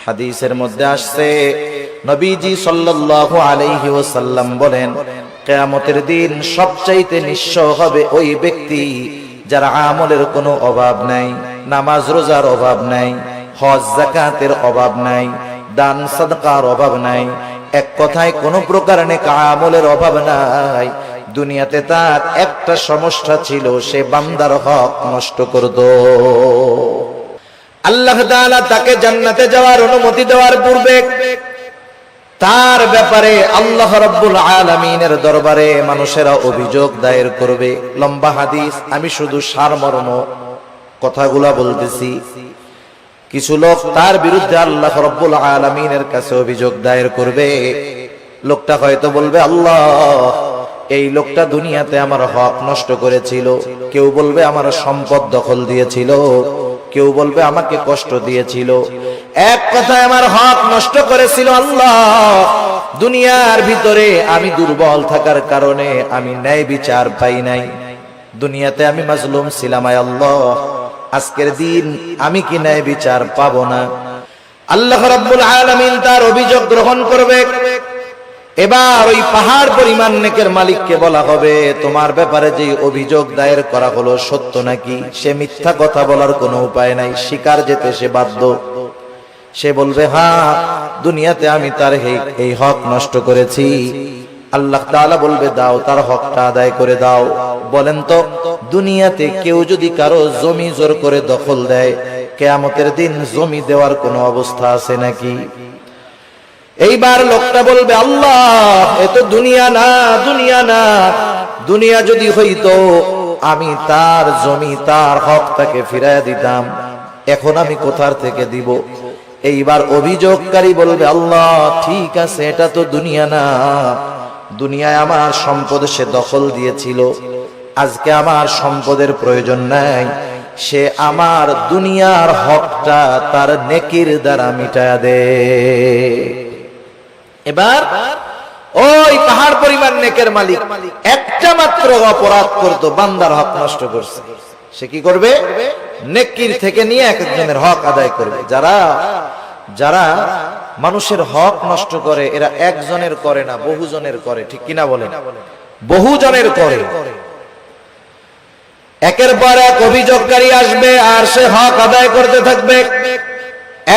হাদিসের মধ্যে আসছে, নবীজি সাল্লাল্লাহু আলাইহি ওয়াসাল্লাম বলেন, কিয়ামতের দিন সবচাইতে নিঃস্ব হবে ওই ব্যক্তি যার আমলের কোনো অভাব নাই, নামাজ রোজার অভাব নাই, হজ যাকাতের অভাব নাই, দান সাদকার অভাব নাই, এক কথায় কোনো প্রকার নেক আমলের অভাব নাই। দুনিয়াতে তার একটা সমস্যা ছিল, সে বান্দার হক নষ্ট করত। আল্লাহ তাআলা তাকে জান্নাতে যাওয়ার অনুমতি দেওয়ার পূর্বে তার ব্যাপারে আল্লাহ রাব্বুল আলামিনের দরবারে মানুষেরা অভিযোগ দায়ের করবে। লম্বা হাদিস, আমি শুধু সারমর্ম কথাগুলা বলতেছি। কিছু লোক তার বিরুদ্ধে আল্লাহ রাব্বুল আলামিনের কাছে অভিযোগ দায়ের করবে। লোকটা হয়তো বলবে, আল্লাহ, এই লোকটা দুনিয়াতে আমার হক নষ্ট করেছিল। কেউ বলবে আমার সম্পদ দখল দিয়েছিল, কেউ বলবে আমাকে কষ্ট দিয়েছিল, এক কথায় আমার হক নষ্ট করেছিল। আল্লাহ, দুনিয়ার ভিতরে আমি দুর্বল থাকার কারণে আমি ন্যায় বিচার পাই নাই, দুনিয়াতে আমি মাজলুম ছিলাম। আল্লাহ, আজকের দিন আমি কি ন্যায় বিচার পাবো না? আল্লাহ রাব্বুল আলামিন তার অভিযোগ গ্রহণ করবে। এবার ওই পাহাড় পরিমাণ নেকের মালিককে বলা হবে, তোমার ব্যাপারে যে অভিযোগ দায়ের করা হলো সত্য নাকি? সে মিথ্যা কথা বলার কোনো উপায় নাই, স্বীকার যেতে সে বাধ্য। সে বলবে, হ্যাঁ, দুনিয়াতে আমি তার এই হক নষ্ট করেছি। আল্লাহ তাআলা বলবে, দাও, তার হকটা আদায় করে দাও। বলেন তো, দুনিয়াতে কেউ যদি কারো জমি জোর করে দখল দেয়, কিয়ামতের দিন জমি দেওয়ার কোনো অবস্থা আছে নাকি? এইবার লোকটা বলবে, আল্লাহ, এ তো দুনিয়া না, দুনিয়া না। দুনিয়া যদি হইতো আমি তার জমি, তার হক তাকে ফিরাইয়া দিতাম, এখন আমি কোথার থেকে দিব? এইবার অভিযোগকারী বলবে, আল্লাহ, ঠিক আছে, এটা তো দুনিয়া না। দুনিয়ায় আমার সম্পদ সে দখল দিয়েছিল, আজকে আমার সম্পদের প্রয়োজন নাই, সে আমার দুনিয়ার হকটা তার নেকির দ্বারা মিটায়া দে। এবার ওই পাহাড় পরিমাণ নেকের মালিক একটা মাত্র অপরাধ করত, বান্দার হক নষ্ট করছে। সে কি করবে? নেকির থেকে নিয়ে একজনের হক আদায় করবে। যারা মানুষের হক নষ্ট করে, এরা একজনের করে না, বহুজনের করে। ঠিক কিনা বলেন? বহুজনের করে। একের পর এক অভিযোগকারী আসবে আর সে হক আদায় করতে থাকবে।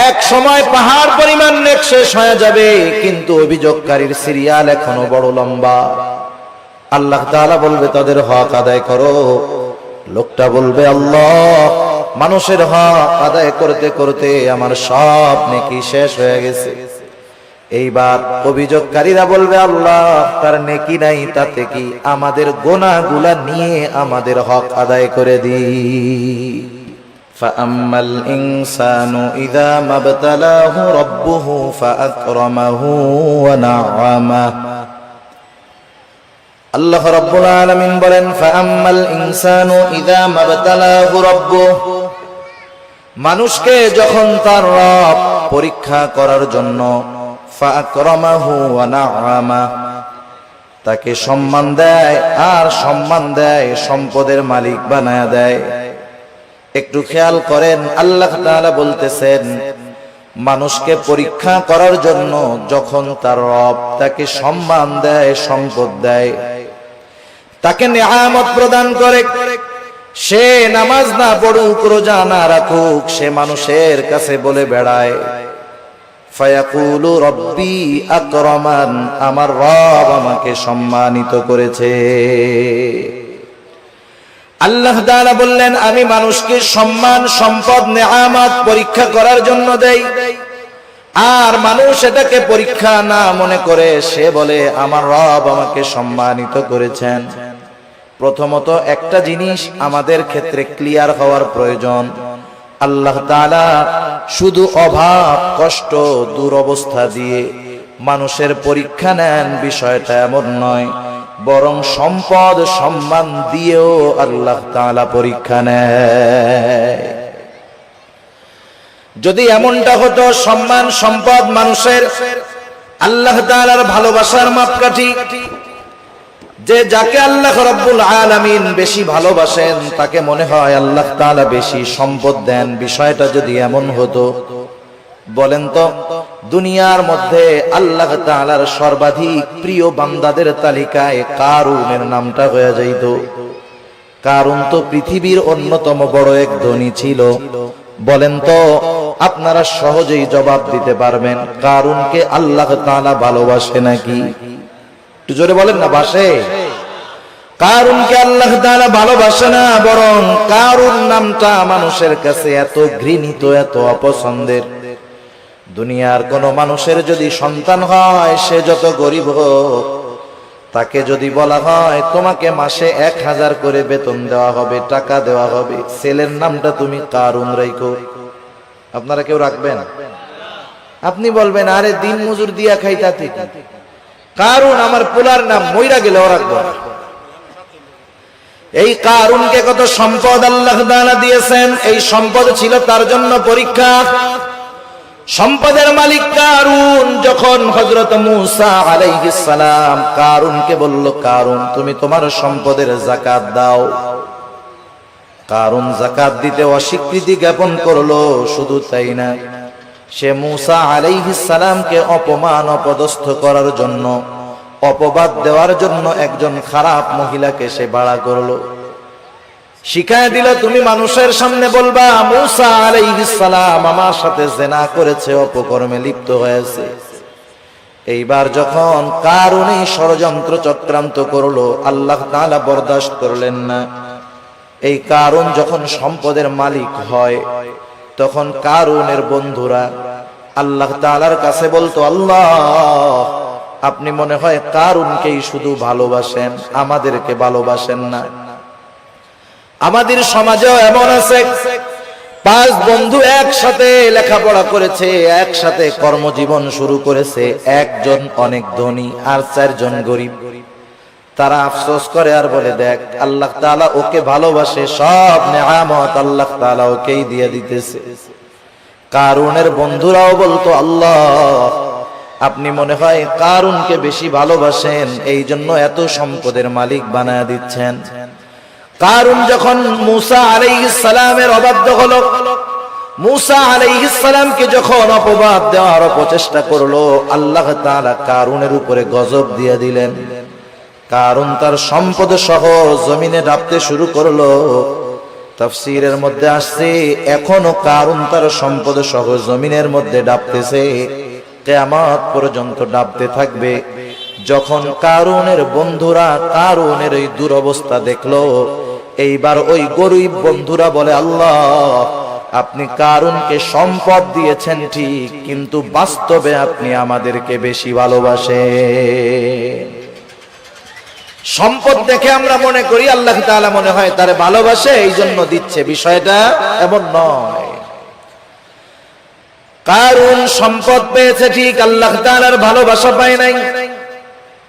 এক সময় পাহাড় পরিমাণ নেক শেষ হয়ে যাবে, কিন্তু অভিযোগকারীর সিরিয়াল এখনো বড় লম্বা। আল্লাহ তাআলা বলবে, তাদের হক আদায় করো। লোকটা বলবে, আল্লাহ, মানুষের হক আদায় করতে করতে আমার সব নেকি শেষ হয়ে গেছে। এইবার অভিযোগকারীরা বলবে, আল্লাহ, তার নেকি নাই, তাতে কি? আমাদের গুনাহগুলা নিয়ে আমাদের হক আদায় করে দিই। فأما الإنسان إذا ما ابتلاه ربه فأكرمه ونعمه। আল্লাহ রাব্বুল আলামিন বলেন, فأما الإنسان إذا ما ابتلاه ربه। মানুষকে যখন তার রব পরীক্ষা করার জন্য فأكرمه ونعمه, তাকে সম্মান দেয় আর সম্মান দেয়, সম্পদের মালিক বানায়া দেয়। একটু খেয়াল করেন, আল্লাহ তাআলা বলতেছেন, মানুষকে পরীক্ষা করার জন্য যখন তার রব তাকে সম্মান দেয়, সম্পদ দেয়, তাকে নিয়ামত প্রদান করে, সে নামাজ না পড়ুক, রোজা না রাখুক, সে মানুষের কাছে বলে বেড়ায়, ফায়াকুলু রব্বি আকরামান, আমার রব আমাকে সম্মানিত করেছে। আল্লাহ তাআলা বললেন, আমি মানুষকে সম্মান, সম্পদ, নিয়ামত পরীক্ষা করার জন্য দেই। আর মানুষ এটাকে পরীক্ষা না মনে করে সে বলে, আমার রব আমাকে সম্মানিত করেছেন। প্রথমত একটা জিনিস আমাদের ক্ষেত্রে ক্লিয়ার হওয়ার প্রয়োজন, আল্লাহ তাআলা শুধু অভাব, কষ্ট, দুরবস্থা দিয়ে মানুষের পরীক্ষা নেন, বিষয়টা এমন নয়, বরং সম্পদ, সম্মান দিয়েও আল্লাহ তাআলা পরীক্ষা নেয়। যদি এমনটা হতো, সম্মান, সম্পদ মানুষের আল্লাহ তাআলার ভালোবাসার মাপকাঠি, যে যাকে আল্লাহ রাব্বুল আলামিন বেশি ভালোবাসেন তাকে মনে হয় আল্লাহ তাআলা বেশি সম্পদ দেন, বিষয়টা যদি এমন হতো, বলেন তো দুনিয়ার মধ্যে আল্লাহ তাআলার সর্বাধিক প্রিয় বান্দাদের তালিকায় কারুনের নামটা হয়ে যাইত। কারুন তো পৃথিবীর অন্যতম বড় এক ধনী ছিল। বলেন তো আপনারা সহজেই জবাব দিতে পারবেন কারুনকে আল্লাহ তাআলা ভালোবাসে নাকি? একটু জোরে বলেন না, বাসে? কারুনকে আল্লাহ তাআলা ভালোবাসে না, বরং কারুন নামটা মানুষের কাছে এত ঘৃণিত, এত অপছন্দের। দুনিয়ার কোন মানুষের যদি সন্তান হয়, সে যত গরিব হোক, তাকে যদি বলা হয় তোমাকে মাসে 1000 করে বেতন দেওয়া হবে, টাকা দেওয়া হবে, ছেলের নামটা তুমি কারুন রাখো, আপনারা কেউ রাখবেন? আপনি বলবেন আরে দিন মজুর দিয়া খাইতা ঠিক, কারুন আমার পোলার নাম, মইরা গেলেও রাখবো না। এই কারুনকে কত সম্পদ আল্লাহ তাআলা দিয়েছেন, এই সম্পদ ছিল তার জন্য পরীক্ষা। সম্পদের মালিক কারুন যখন হযরত মূসা আলাইহিস সালাম কারুনকে বলল, কারুন তুমি তোমার সম্পদের যাকাত দাও। কারুন যাকাত দিতে অস্বীকৃতি জ্ঞাপন করলো। শুধু তাই না, সে মূসা আলাইহিস সালামকে অপমান অপদস্থ করার জন্য, অপবাদ দেওয়ার জন্য একজন খারাপ মহিলাকে সে ভাড়া করলো। শিখায় দিল তুমি মানুষের সামনে বলবা মূসা আলাইহিস সালাম আমার সাথে জিনা করেছে, অপকর্মে লিপ্ত হয়েছে। এইবার যখন কারুন এই ষড়যন্ত্র চক্রান্ত করলো, আল্লাহ তাআলা বরদাস্ত করলেন না। এই কারুন যখন সম্পদের মালিক হয়, তখন কারুনের বন্ধুরা আল্লাহ তাআলার কাছে বলতো, আল্লাহ আপনি মনে হয় কারুনকেই শুধু ভালোবাসেন, আমাদেরকে ভালোবাসেন না। আমাদের সমাজেও এমন আছে, 5 বন্ধু একসাথে লেখাপড়া করেছে, একসাথে কর্মজীবন শুরু করেছে, একজন অনেক ধনী আর 4 জন গরিব। তারা আফসোস করে আর বলে দেখ আল্লাহ তাআলা ওকে ভালোবাসে, সব নেয়ামত আল্লাহ তাআলা ওকেই দিয়ে দিতেছে। কারুনের বন্ধুরাও বলতো, আল্লাহ আপনি মনে হয় কারুনকে বেশি ভালোবাসেন, এই জন্য এত সম্পদের মালিক বানায় দিচ্ছেন। কারুন যখন মূসা আলাইহিস সালামের অবাধ্য হলো, মূসা আলাইহিস সালামকে যখন অপবাদ দেওয়ার প্রচেষ্টা করলো, আল্লাহ তাআলা কারুনের উপরে গজব দিয়ে দিলেন। কারুন তার সম্পদ সহ জমিনে ডাবতে শুরু করলো। তাফসীরের মধ্যে আসছে এখনো কারুন তার সম্পদ সহ জমিনের মধ্যে ডাবতেছে, কিয়ামত পর্যন্ত ডাবতে থাকবে। যখন কারুনের বন্ধুরা কারুনের এই দুরবস্থা দেখলো, এইবার ওই গরিব বন্ধুরা বলে, আল্লাহ আপনি কারুনকে সম্পদ দিয়েছেন ঠিক, কিন্তু বাস্তবে আপনি আমাদেরকে বেশি ভালোবাসেন। সম্পদ দেখে আমরা মনে করি আল্লাহ তাআলা মনে হয় তারে ভালোবাসে, এই জন্য দিচ্ছে, বিষয়টা এমন নয়। কারুন সম্পদ পেয়েছে ঠিক, আল্লাহ তাআলার ভালোবাসা পায় নাই।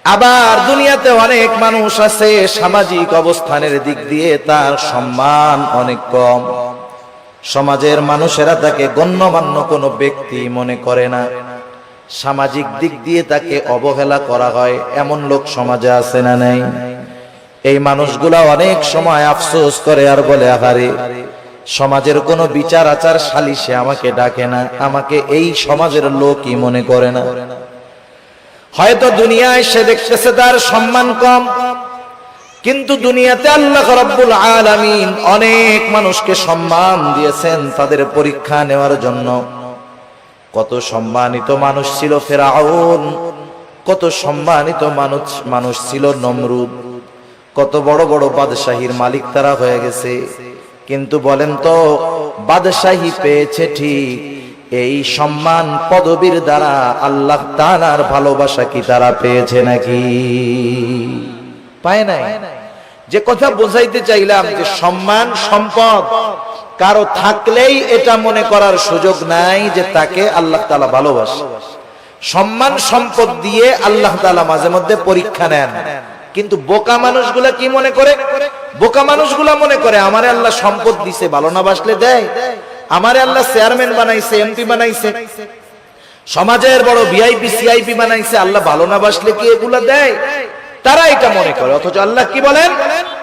আবার দুনিয়াতে অনেক মানুষ আছে সামাজিক অবস্থানের দিক দিয়ে তার সম্মান অনেক কম, সমাজের মানুষেরা তাকে গণ্যমান্য কোনো ব্যক্তি মনে করে না, সামাজিক দিক দিয়ে তাকে অবহেলা করা হয়, এমন লোক সমাজে আছে না নাই? এই মানুষগুলা অনেক সময় আফসোস করে আর বলে, আহারে সমাজের কোনো বিচার আচার সালিশে আমাকে ডাকে না, আমাকে এই সমাজের লোকই মনে করে না। হয়তো দুনিয়ায় সে দেখতেছে তার সম্মান কম, কিন্তু দুনিয়াতে আল্লাহ রাব্বুল আলামিন অনেক মানুষকে সম্মান দিয়েছেন তাদের পরীক্ষা নেওয়ার জন্য। কত সম্মানিত মানুষ ছিল ফেরাউন, কত সম্মানিত মানুষ ছিল নমরুদ, কত বড় বড় বাদশাহীর মালিক তারা হয়ে গেছে। কিন্তু বলেন তো বাদশাহী পেয়েছে ঠিক, এই সম্মান পদবীর দ্বারা আল্লাহ তাআলার ভালোবাসা কি তারা পেয়েছে নাকি? পায় নাই। যে কথা বোঝাইতে চাইলাম যে সম্মান সম্পদ কারো থাকলেই এটা মনে করার সুযোগ নাই যে তাকে আল্লাহ তাআলা ভালোবাসে। সম্মান সম্পদ দিয়ে আল্লাহ তাআলা মাঝে মধ্যে পরীক্ষা নেন, কিন্তু বোকা মানুষগুলা কি মনে করে? বোকা মানুষগুলা মনে করে আমারে আল্লাহ সম্পদ দিছে, ভালো না বাসলে দেয়। আমারে আল্লাহ চেয়ারম্যান বানাইছে, এমপি বানাইছে, সমাজের বড় ভিআইপি সিআইপি বানাইছে, আল্লাহ ভালো না বাসলে কি এগুলা দেয়? তারা এটা মনে করে। অথচ আল্লাহ কি বলেন?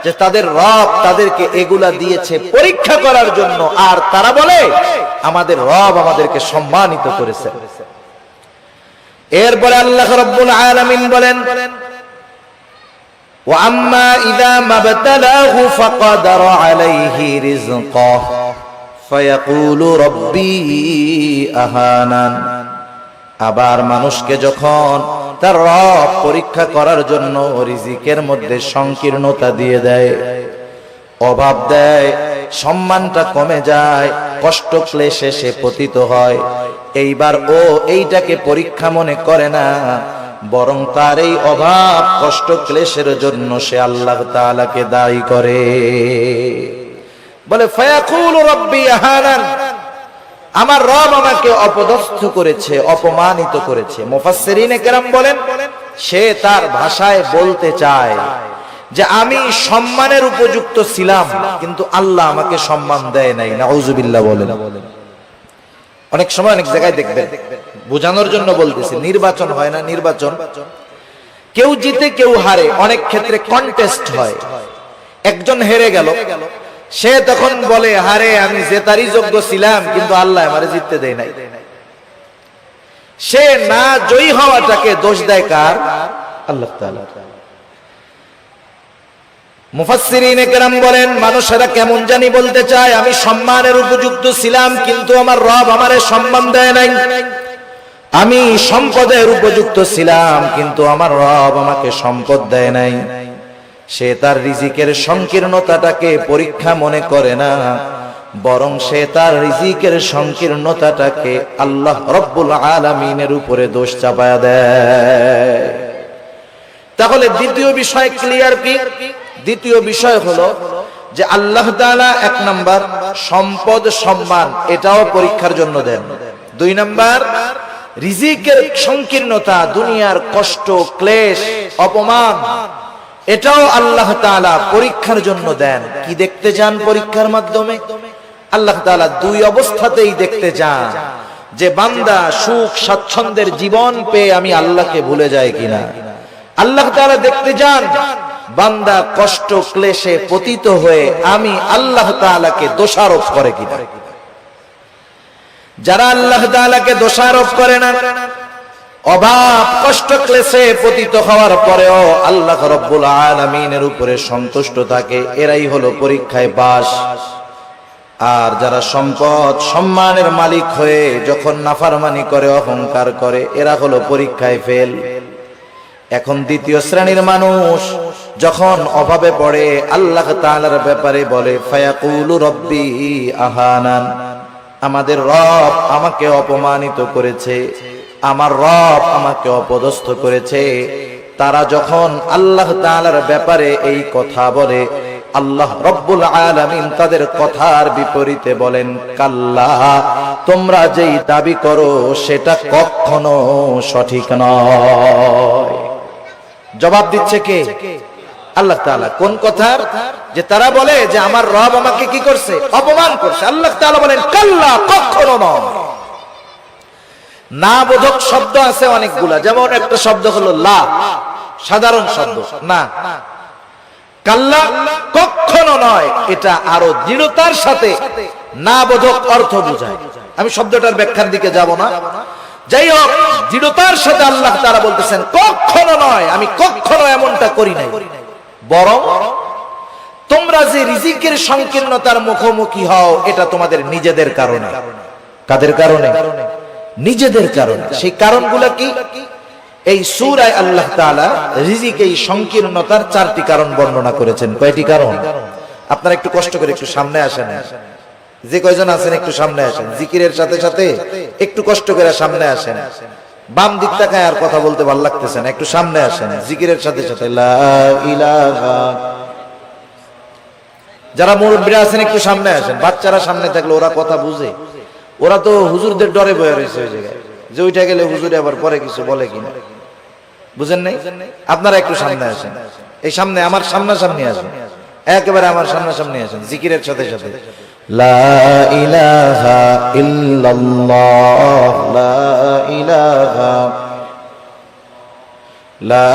যে তাদের রব তাদেরকে এগুলা দিয়েছে পরীক্ষা করার জন্য, আর তারা বলে আমাদের রব আমাদেরকে সম্মানিত করেছে। এরপরে আল্লাহ রাব্বুল আলামিন বলেন, ওয়া আম্মা ইযা মাবতালাহু ফাকাদার আলাইহি রিজকাহ ফায়াকুলু রাব্বি আহানান। আবার মানুষকে যখন তার রব পরীক্ষা করার জন্য রিজিকের মধ্যে সংকীর্ণতা দিয়ে দেয়, অভাব দেয়, সম্মানটা কমে যায়, কষ্ট ক্লেশে সে পতিত হয়, এইবার ও এইটাকে পরীক্ষা মনে করে না, বরং তার এই অভাব কষ্ট ক্লেশের জন্য সে আল্লাহ তাআলাকে দায়ী করে। বলে ফায়াকুলু রাব্বি আহানান, আমার রব আমাকে অপদস্থ করেছে, অপমানিত করেছে। মুফাসসিরিনে কেরাম বলেন, সে তার ভাষায় বলতে চায় যে আমি সম্মানের উপযুক্ত ছিলাম, কিন্তু আল্লাহ আমাকে সম্মান দেয় নাই। নাউজুবিল্লাহ বলেন। অনেক সময় অনেক জায়গায় দেখবেন, বোঝানোর জন্য বলতেছি, নির্বাচন হয় না, নির্বাচন কেউ জিতে কেউ হারে, অনেক ক্ষেত্রে কন্টেস্ট হয়। একজন হেরে গেল, সে তখন বলে হারে আমি জেতারই যোগ্য ছিলাম, কিন্তু আল্লাহ আমারে জিততে দেয় নাই। সে না জয়ী হওয়াটাকে দোষ দেয় কার? আল্লাহ তাআলা। মুফাসসিরিনে কেরাম বলেন, মানুষেরা কেমন জানি বলতে চায় আমি সম্মানের উপযুক্ত ছিলাম, কিন্তু আমার রব আমারে সম্মান দেয় নাই। আমি সম্পদের উপযুক্ত ছিলাম, কিন্তু আমার রব আমাকে সম্পদ দেয় নাই। সে তার রিজিকের সংকীর্ণতাটাকে পরীক্ষা মনে করে না, বরং সে তার রিজিকের সংকীর্ণতাটাকে আল্লাহ রব্বুল আলামিনের উপরে দোষ চাপায়া দেয়। তাহলে দ্বিতীয় বিষয় ক্লিয়ার কি? দ্বিতীয় বিষয় হলো যে আল্লাহ তাআলা এক নাম্বার সম্পদ সম্মান এটাও পরীক্ষার জন্য দেন। দুই নাম্বার রিজিকের সংকীর্ণতা, দুনিয়ার কষ্ট ক্লেশ অপমান, এটাও আল্লাহ তাআলা পরীক্ষার জন্য দেন। কি দেখতে চান পরীক্ষার মাধ্যমে? আল্লাহ তাআলা দুই অবস্থাতেই দেখতে চান যে বান্দা সুখ স্বাচ্ছন্দ্যের জীবন পেয়ে আমি আল্লাহকে ভুলে যাই কিনা। আল্লাহ তাআলা দেখতে চান বান্দা কষ্ট ক্লেশে পতিত হয়ে আমি আল্লাহ তাআলাকে দোষারোপ করে কিনা। যারা আল্লাহ তাআলাকে দোষারোপ করে না, অভাব কষ্ট ক্লেশে পতিত হওয়ার পরেও আল্লাহ রাব্বুল আলামিনের উপরে সন্তুষ্ট থাকে, এরাই হলো পরীক্ষায় পাস। আর যারা সম্পদ সম্মানের মালিক হয়ে যখন নাফরমানি করে, অহংকার করে, এরা হলো পরীক্ষায় ফেল। এখন দ্বিতীয় শ্রেণীর মানুষ যখন অভাবে পড়ে আল্লাহ তাআলার ব্যাপারে বলে ফায়াকুলু রাব্বি আহানান, আমাদের রব আমাকে অপমানিত করেছে, আমার রব আমাকে অপদস্থ করেছে। তারা যখন আল্লাহ তাআলার ব্যাপারে এই কথা বলে, আল্লাহ রব্বুল আলামিন তাদের কথার বিপরীতে বলেন কাল্লা, তোমরা যেই দাবি করো সেটা কখনো সঠিক নয়। জবাব দিচ্ছে কে? আল্লাহ তাআলা। কোন কথার? যে তারা বলে যে আমার রব আমাকে কি করছে? অপমান করছে। আল্লাহ তাআলা বলেন কাল্লা, কখনো নয়। না বোধক শব্দ আছে অনেকগুলা, যেমন একটা শব্দ হলো লা, সাধারণ শব্দ না। কাল্লা কখনো নয়, এটা আরো দৃঢ়তার সাথে না বোধক অর্থ বোঝায়। আমি শব্দটার ব্যাখ্যার দিকে যাব না। যাই হোক, দৃঢ়তার সাথে আল্লাহ তাআলা বলতেছেন কখনো নয়, আমি কখনো এমনটা করি নাই, বরং তোমরা যে রিজিকের সংকীর্ণতার মুখোমুখি হও এটা তোমাদের নিজেদের কারণে। কাদের কারণে? নিজেদের কারণে। সেই কারণগুলো কি? এই সূরায় আল্লাহ তাআলা রিজিক এই সংকীর্ণতার চারটি কারণ বর্ণনা করেছেন। কয়টি কারণ? আপনারা একটু কষ্ট করে একটু সামনে আসেন, যে কয়জন আছেন একটু সামনে আসেন, জিকিরের সাথে সাথে একটু কষ্ট করে সামনে আসেন। বাম দিক তাকায় আর কথা বলতে ভালো লাগতেছে না, একটু সামনে আসেন জিকিরের সাথে সাথে। লা ইলাহা। যারা মুরব্বিরা আছেন একটু সামনে আসেন। বাচ্চারা সামনে থাকলে ওরা কথা বুঝে, ওরা তো হুজুরদের ডরে বয়ে রয়েছে ওই জায়গায়, যে ওইটা গেলে হুজুরে আবার পরে কিছু বলে কিনা, বুঝেন নাই? আপনারা একটু সামনে আসেন, এই সামনে আমার সামনাসামনি আসেন, একেবারে আমার সামনাসামনি আসেন জিকিরের সাথে সাথে। লা ইলাহা ইল্লাল্লাহ, লা ইলাহা লা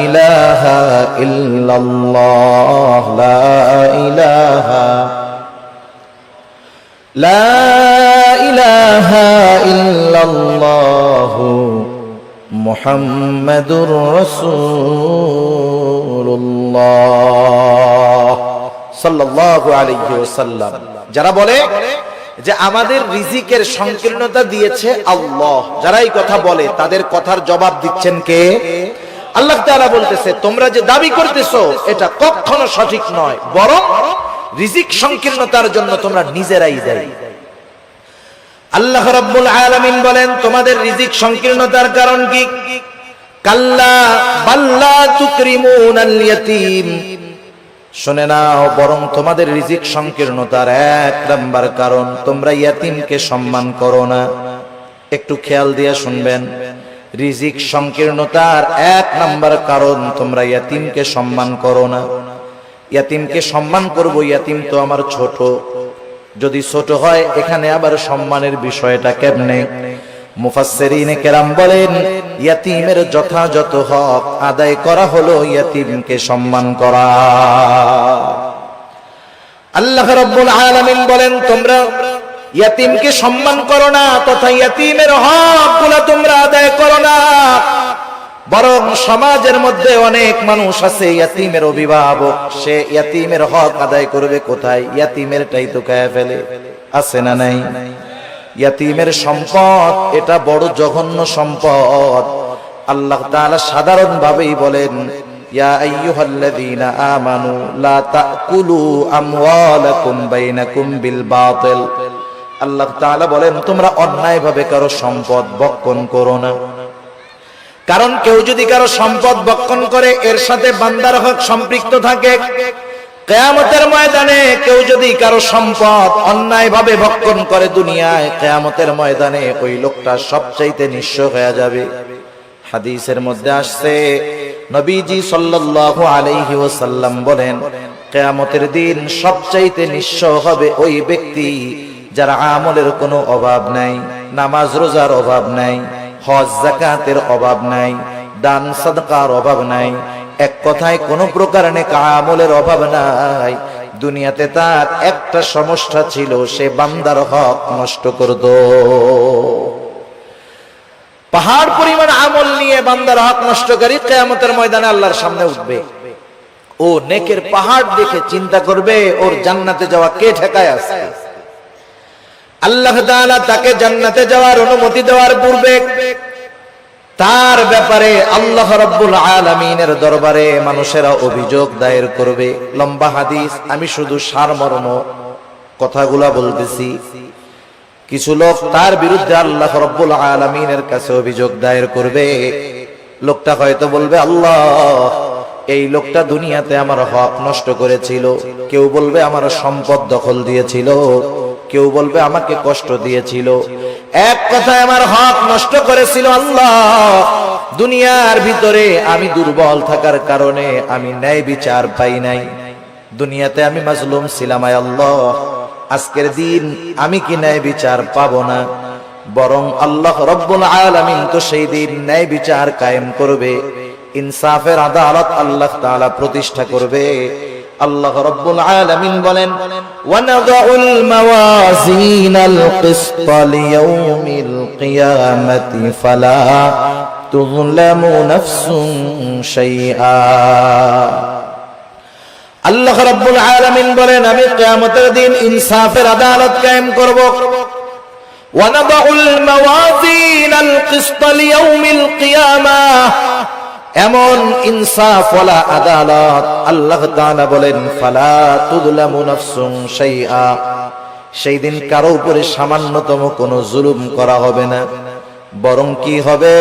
ইলাহা ইল্লাল্লাহ, লা ইলাহা, লা ইলাহা ইল্লাল্লাহ মুহাম্মাদুর রাসূলুল্লাহ সাল্লাল্লাহু আলাইহি ওয়াসাল্লাম। যারা বলে যে আমাদের রিজিকের সংকীর্ণতা দিয়েছে আল্লাহ, যারা এই কথা বলে তাদের কথার জবাব দিচ্ছেন কে? আল্লাহ তাআলা বলতেছে তোমরা যে দাবি করতেছো এটা কখনো সঠিক নয়, বরং রিজিক সংকীর্ণতার জন্য তোমরা নিজেরাই দায়ী। আল্লাহ রাব্বুল আলামিন বলেন তোমাদের রিজিক সংকীর্ণতার কারণ কি? কাল্লা বাল্লা তুকরিমুনাল ইয়াতীম, শুনে নাও, বরং তোমাদের রিজিক সংকীর্ণতার এক নাম্বার কারণ তোমরা ইয়াতীমকে সম্মান করো না। একটু খেয়াল দিয়ে শুনবেন, রিজিক সংকীর্ণতার এক নাম্বার কারণ তোমরা ইয়াতীমকে সম্মান করো না। ইয়াতীমকে সম্মান করব, ইয়াতীম তো আমার ছোট, যদি ছোট হয় এখানে আবার সম্মানের বিষয়টা কেমনে? মুফাসসিরিনে কেরাম বলেন ইয়াতীমের যথাযথ হক আদায় করা হলো ইয়াতীমকে সম্মান করা। আল্লাহ রাব্বুল আলামিন বলেন তোমরা ইয়াতীমকে সম্মান করো না, তথা ইয়াতীমের হকগুলো তোমরা আদায় করো না, বরং সমাজের মধ্যে অনেক মানুষ আছে ইয়াতীমের অভিভাবক, সে ইয়াতীমের হক আদায় করবে কোথায়? ইয়াতীমেরটাই তো খায় ফেলে, আছে না নাই? ইয়াতীমের সম্পদ এটা বড় জঘন্য সম্পদ। আল্লাহ তাআলা সাধারণ ভাবেই বলেন ইয়া আইয়ুহাল্লাযীনা আমানু লা তাকুলু আমওয়ালাকুম বাইনাকুম বিল বাতিল। আল্লাহ তাআলা বলেন তোমরা অন্যায়ভাবে কারো সম্পদ ভক্ষণ করো না। কারণ কেউ যদি কারো সম্পদ ভক্ষণ করে এর সাথে বান্দার হক সম্পৃক্ত থাকে। কিয়ামতের ময়দানে কেউ যদি কারো সম্পদ অন্যায়ভাবে ভক্ষণ করে দুনিয়ায়, কিয়ামতের ময়দানে ওই লোকটা সবচাইতে নিঃস্ব হয়ে যাবে। হাদিসের মধ্যে আসছে নবীজি সাল্লাল্লাহু আলাইহি ওয়াসাল্লাম বলেন কিয়ামতের দিন সবচাইতে নিঃস্ব হবে ওই ব্যক্তি যার আমলের কোনো অভাব নাই, নামাজ রোজার অভাব নাই, হজ যাকাতের অভাব নাই, দান সাদকার অভাব নাই, এক কথায় কোন প্রকার নেক আমলের অভাব নাই। দুনিয়াতে তার একটা সমস্যা ছিল, সে বান্দার হক নষ্ট করত। পাহাড় পরিমাণ আমল নিয়ে বান্দার হক নষ্টকারী কিয়ামতের ময়দানে আল্লাহর সামনে উঠবে। ও নেকের পাহাড় দেখে চিন্তা করবে ওর জান্নাতে যাওয়া কে ঠেকায় আছে। আল্লাহ তাআলা তাকে জান্নাতে যাওয়ার অনুমতি দেওয়ার পূর্বে তার ব্যাপারে আল্লাহ রাব্বুল আলামিনের দরবারে মানুষেরা অভিযোগ দায়ের করবে। লম্বা হাদিস, আমি শুধু সারমর্ম কথাগুলা বলতেছি। কিছু লোক তার বিরুদ্ধে আল্লাহ রাব্বুল আলামিনের কাছে অভিযোগ দায়ের করবে। লোকটা হয়তো বলবে আল্লাহ এই লোকটা দুনিয়াতে আমার হক নষ্ট করেছিল, কেউ বলবে আমার সম্পদ দখল দিয়েছিল, কেউ বলবে আমাকে কষ্ট দিয়েছিল, এক কথায় আমার হক নষ্ট করেছিল। আল্লাহ দুনিয়ার ভিতরে আমি দুর্বল থাকার কারণে আমি ন্যায় বিচার পাই নাই, দুনিয়াতে আমি মাজলুম ছিলাম। আল্লাহ আজকের দিন আমি কি ন্যায় বিচার পাবো না? বরং আল্লাহ রাব্বুল আলামিন তো সেই দিন ন্যায় বিচার কায়েম করবে, ইনসাফের আদালত আল্লাহ তাআলা প্রতিষ্ঠা করবে। আল্লাহ রাব্বুল আলামিন বলেন ওয়ানাদাউল মাওয়াজিনাল কিসতা লিয়াউমিল কিয়ামাতি ফালা তুযলামু নাফসুন শাইআ। আল্লাহ রাব্বুল আলামিন বলেন আমি কিয়ামতের দিন ইনসাফের আদালত কায়েম করব। ওয়ানাদাউল মাওয়াজিনাল কিসতা লিয়াউমিল কিয়ামাহ, এমন ইনসাফ ওয়ালা আদালত আল্লাহ তাআলা বলেন ফালা তুযলামু নাফসুন শাইআ, সেই দিন কারো উপরে সামান্যতম কোনো জুলুম করা হবে না, বরং কি হবে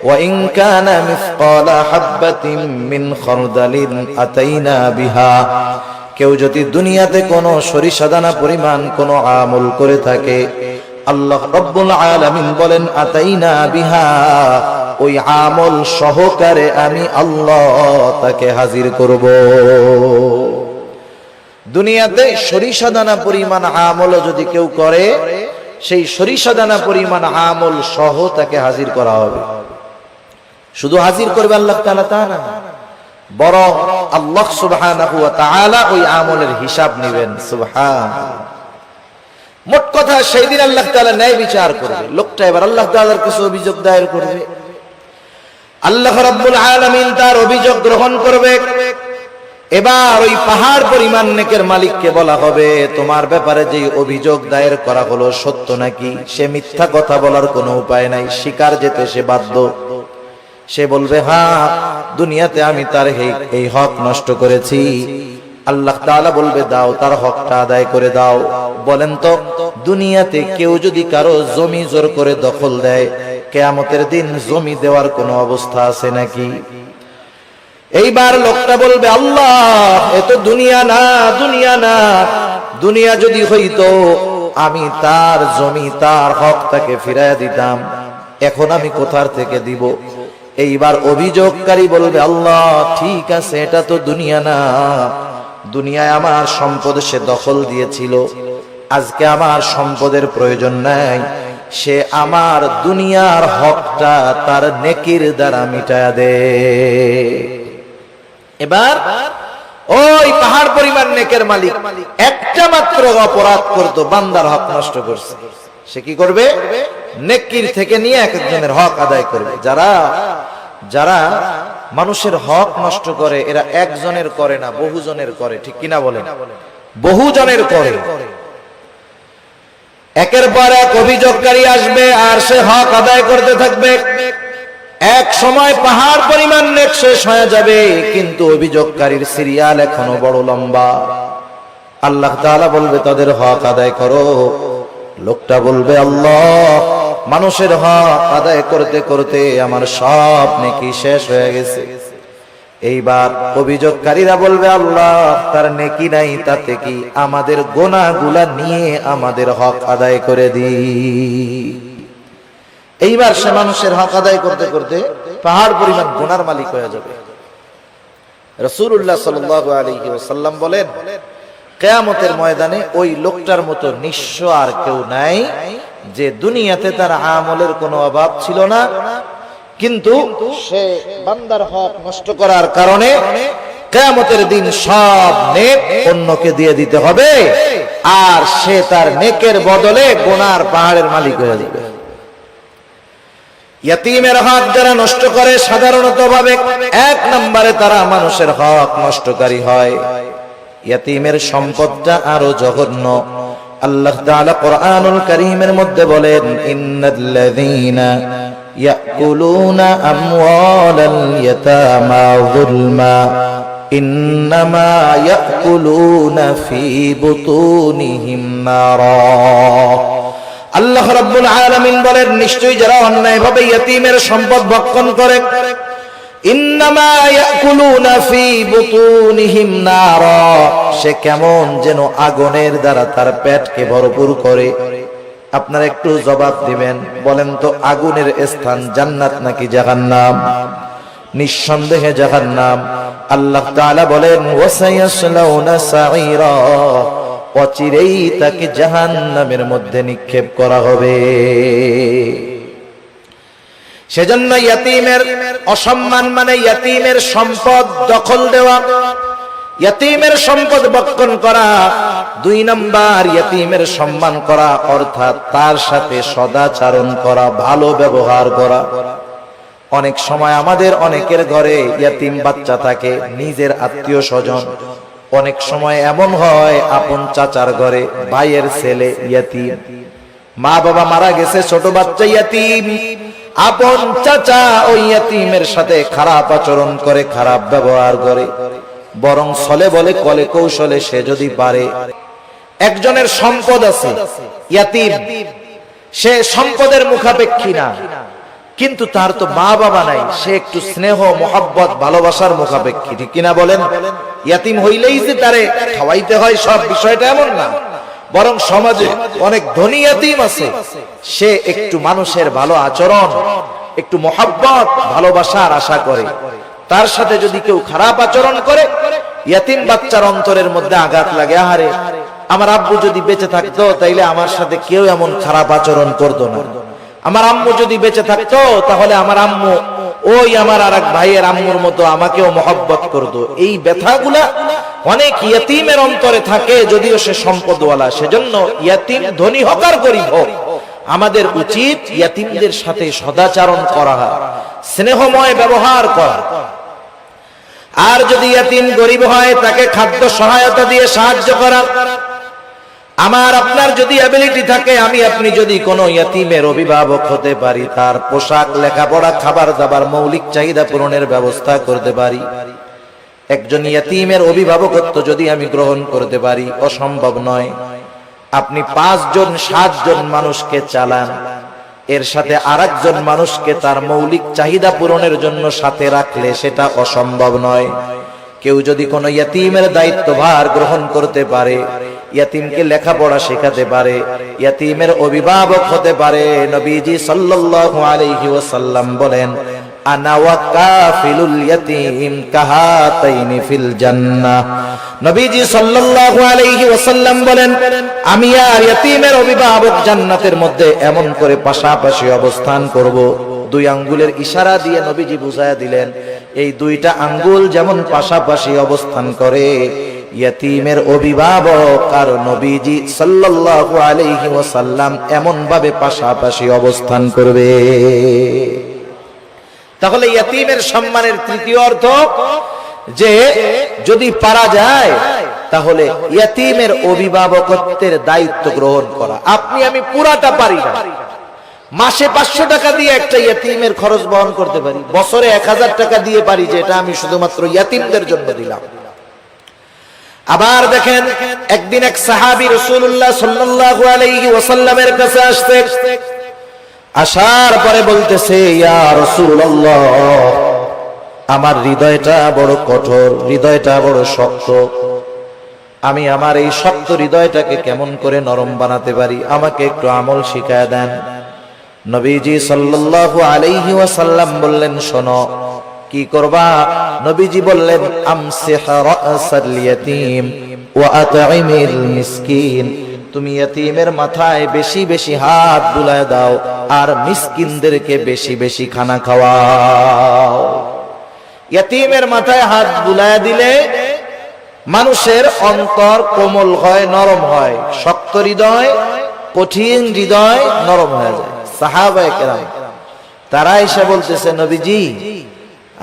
ওয়া ইন কানা মিসকালা হাববাতিন মিন খারদালিন আতাইনা বিহা, কেউ যদি দুনিয়াতে কোনো সরিষাদানা পরিমাণ কোনো আমল করে থাকে আল্লাহ রাব্বুল আলামিন বলেন আতাইনা বিহা, ওই আমল সহকারে আমি আল্লাহ তাকে হাজির করব। দুনিয়াতে সরিষাদানা পরিমাণ আমল যদি কেউ করে সেই সরিষাদানা পরিমাণ আমল সহ তাকে হাজির করা হবে। শুধু হাজির করবে আল্লাহ তাআলা তা না, বরং আল্লাহ সুবহানাহু ওয়া তাআলা ওই আমলের হিসাব নেবেন। সুবহানাল্লাহ। মোট কথা সেই দিন আল্লাহ তাআলা ন্যায় বিচার করবে। লোকটা এবার আল্লাহ তাআলার কাছে অভিযোগ দায়ের করবে, আল্লাহ রাব্বুল আলামিন তার অভিযোগ গ্রহণ করবে। এবার ওই পাহাড় পরিমাণ নেকের মালিককে বলা হবে, তোমার ব্যাপারে যে অভিযোগ দায়ের করা হলো সত্য নাকি? সে মিথ্যা কথা বলার কোনো উপায় নাই, স্বীকার যেতে সে বাধ্য। সে বলবে, হ্যাঁ, দুনিয়াতে আমি তার এই হক নষ্ট করেছি। আল্লাহ তাআলা বলবে, দাও, তার হকটা আদায় করে দাও। বলেন তো, দুনিয়াতে কেউ যদি কারো জমি জোর করে দখল দেয়, কিয়ামতের দিন জমি দেওয়ার কোনো অবস্থা আছে নাকি? এইবার লোকটা বলবে, আল্লাহ, এ তো দুনিয়া না, দুনিয়া না। দুনিয়া যদি হইতো আমি তার জমি, তার হক তাকে ফিরাইয়া দিতাম, এখন আমি কোথার থেকে দিব? এইবার অভিযোগকারী বলবে, আল্লাহ, ঠিক আছে, এটা তো দুনিয়া না। দুনিয়ায় আমার সম্পদ সে দখল দিয়েছিল, আজকে আমার সম্পদের প্রয়োজন নাই, সে আমার দুনিয়ার হকটা তার নেকির দ্বারা মিটায়া দে। এবার ওই পাহাড় পরিমাণ নেকের মালিক একটা মাত্র অপরাধ করতো, বান্দার হক নষ্ট করছে, সে কি করবে? নেকির থেকে নিয়ে এক একজনের হক আদায় করবে। যারা মানুষের হক নষ্ট করে, এরা একজনের করে না, বহুজনের করে, ঠিক কিনা বলেন? বহুজনের করে। একের পর এক অভিযোগকারী আসবে আর সে হক আদায় করতে থাকবে। এক সময় পাহাড় পরিমাণ নেক শেষ হয়ে যাবে, কিন্তু অভিযোগকারীর সিরিয়াল এখনো বড় লম্বা। আল্লাহ তাআলা বলবে, তাদের হক আদায় করো। লোকটা বলবে, আল্লাহ, মানুষের হক আদায় করতে করতে আমার সব নেকি শেষ হয়ে গেছে। এইবার অভিযোগকারীরা বলবে, আল্লাহ, তার নেকি নাই, তাতে কি? আমাদের গুনাহগুলা নিয়ে আমাদের হক আদায় করে দিই। এইবার সে মানুষের হক আদায় করতে করতে পাহাড় পরিমাণ গুনার মালিক হয়ে যাবে। রাসূলুল্লাহ সাল্লাল্লাহু আলাইহি ওয়াসাল্লাম বলেন, কিয়ামতের ময়দানে ওই লোকটার মতো নিঃস্ব আর কেউ নাই, যে দুনিয়াতে তার আমলের কোনো অভাব ছিল না, কিন্তু সে বান্দার হক নষ্ট করার কারণে কিয়ামতের দিন সব নেক অন্যকে দিয়ে দিতে হবে, আর সে তার নেকের বদলে গুনার পাহাড়ের মালিক হয়ে যাবে। ইয়াতীমের হক যারা নষ্ট করে, সাধারণত ভাবে এক নম্বরে তারা মানুষের হক নষ্টকারী হয়। ইয়াতীমের সম্পদটা আরো জঘন্য। আল্লাহ তাআলা কোরআনুল কারীমের মধ্যে বলেন, ইন্নাল্লাযীনা ইয়াকুলুনা আমওয়ালাল ইয়াতামা যুলমা ইন্নামা ইয়াকুলুনা ফি বুতুনিহিম নারা। আল্লাহ রাব্বুল আলামিন বলেন, নিশ্চয়ই যারা অন্যায়ভাবে ইয়াতীমের সম্পদ ভক্ষণ করে, ইন্নামা ইয়াকুলুনা ফি বুতুনিহিম নারা, সে কেমন যেন আগুনের দ্বারা তার পেটকে ভরপুর করে। আপনারা একটু জবাব দিবেন, বলেন তো, আগুনের স্থান জান্নাত নাকি জাহান্নাম? নিঃসন্দেহে জাহান্নাম। আল্লাহ তাআলা বলেন, ওয়াসায়াসলাউনা সাঈরা, অচিরেই তাকে জাহান্নামের মধ্যে নিক্ষেপ করা হবে। সেজন্য ইয়াতীমের অসম্মান মানে ইয়াতীমের সম্পদ দখল দেওয়া, ইয়াতীমের সম্পদ ভক্ষণ করা। দুই নাম্বার, ইয়াতীমের সম্মান করা, অর্থাৎ তার সাথে সদাচরণ করা, ভালো ব্যবহার করা। অনেক সময় আমাদের অনেকের ঘরে ইয়াতীম বাচ্চা থাকে, নিজের আত্মীয় স্বজন। অনেক সময় এমন হয়, আপন চাচার ঘরে ভাইয়ের ছেলে ইয়াতীম, মা বাবা মারা গেছে, ছোট বাচ্চা ইয়াতীম। আপন চাচা ওই ইয়াতীমের সাথে খারাপ আচরণ করে, খারাপ ব্যবহার করে, বরং ছলে বলে কলে কৌশলে সে যদি পারে। একজনের সম্পদ আছে, ইয়াতীম, সে সম্পদের মুখাপেক্ষী না, কিন্তু তার তো মা বাবা নাই, সে একটু স্নেহ মোহাব্বত ভালোবাসার মুখাপেক্ষী, ঠিক কিনা বলেন? ইয়াতীম হইলেই যে তারে খাওয়াইতে হয় সব, বিষয়টা এমন না। বরং সমাজে অনেক ধনী ইয়াতীম আছে, সে একটু মানুষের ভালো আচরণ, একটু মোহাব্বত ভালোবাসার আশা করে। তার সাথে যদি কেউ খারাপ আচরণ করে, ইয়াতীম বাচ্চার অন্তরের মধ্যে আঘাত লাগে, আহারে, আমার আব্বু যদি বেঁচে থাকতো তাইলে আমার সাথে কেউ এমন খারাপ আচরণ করতো না। আমার আম্মু যদি বেঁচে থাকতো তাহলে আমার আম্মু ওই আমার আরেক ভাইয়ের আম্মুর মতো আমাকেও মহব্বত করতো। এই ব্যথাগুলা অনেক ইয়তীমের অন্তরে থাকে, যদিও সে সম্পদওয়ালা। সেজন্য ইয়তীম ধনী হোক আর গরিব হোক, আমাদের উচিত ইয়তীমদের সাথে সদাচরণ করা, স্নেহময় ব্যবহার করা। আর যদি ইয়তীম গরিব হয়, তাকে খাদ্য সহায়তা দিয়ে সাহায্য করা। আমার আপনার যদি অ্যাবিলিটি থাকে, আমি আপনি যদি কোনো ইয়তীমের অভিভাবক হতে পারি, তার পোশাক, লেখাপড়া, খাবার দাবার, মৌলিক চাহিদা পূরণের ব্যবস্থা করতে পারি, একজন ইয়তীমের অভিভাবকত্ব যদি আমি গ্রহণ করতে পারি, অসম্ভব নয়। আপনি 5 জন 7 জন মানুষকে চালান, এর সাথে আরেকজন মানুষকে তার মৌলিক চাহিদা পূরণের জন্য সাথে রাখলে সেটা অসম্ভব নয়। কেউ যদি কোনো ইয়তীমের দায়িত্বভার গ্রহণ করতে পারে, ইয়তীমকে লেখাপড়া শেখাতে পারে, ইয়তীমের অভিভাবক হতে পারে, নবীজি সাল্লাল্লাহু আলাইহি ওয়াসাল্লাম বলেন, আনা ওয়া কাফিলুল ইয়তীম কাহাতাইনি ফিল জান্নাহ। নবীজি সাল্লাল্লাহু আলাইহি ওয়াসাল্লাম বলেন, আমি আর ইয়তীমের অভিভাবক জান্নাতের মধ্যে এমন করে পাশাপাশি অবস্থান করব। 2 আঙ্গুলের ইশারা দিয়ে নবীজি বুঝায়া দিলেন, এই 2টা আঙ্গুল যেমন পাশাপাশি অবস্থান করে, ইয়তীমের অভিভাবক আর নবীজি সাল্লাল্লাহু আলাইহি ওয়াসাল্লাম এমন ভাবে পাশাপাশি অবস্থান করবে। তাহলে ইয়তীমের সম্মানের তৃতীয় অর্থ যে যদি পারা যায়, তাহলে ইয়তীমের অভিভাবকত্বের দায়িত্ব গ্রহণ করা। আপনি আমি পুরাটা পারি না, মাসে 500 টাকা দিয়ে একটা ইয়তীমের খরচ বহন করতে পারি, বছরে 1000 টাকা দিয়ে পারি যে এটা আমি শুধুমাত্র ইয়তীমদের জন্য দিলাম। আবার দেখেন, একদিন এক সাহাবী রাসূলুল্লাহ সাল্লাল্লাহু আলাইহি ওয়াসাল্লামের কাছে আসছে, আসার পরে বলতেছে, ইয়া রাসূলুল্লাহ, আমার হৃদয়টা বড় কঠোর, হৃদয়টা বড় শক্ত, আমি আমার এই শক্ত হৃদয়টাকে কেমন করে নরম বানাতে পারি, আমাকে একটু আমল শিখায় দেন। নবীজি সাল্লাল্লাহু আলাইহি ওয়াসাল্লাম বললেন, শোনো কি করবা। নবীজি বললেন, আমসিহ রাসাল ইয়াতীম ওয়া আত'ইমিল মিসকিন, তুমি ইয়তীমের মাথায় বেশি বেশি হাত বুলায় দাও আর মিসকিনদেরকে বেশি বেশি খানা খাওয়াও। ইয়তীমের মাথায় হাত বুলায় দিলে মানুষের অন্তর কোমল হয়, নরম হয়। শক্ত হৃদয়, কঠিন হৃদয় নরম হয়ে যায়। সাহাবায়ে কেরাম তারা এসে বলতেছে, নবীজি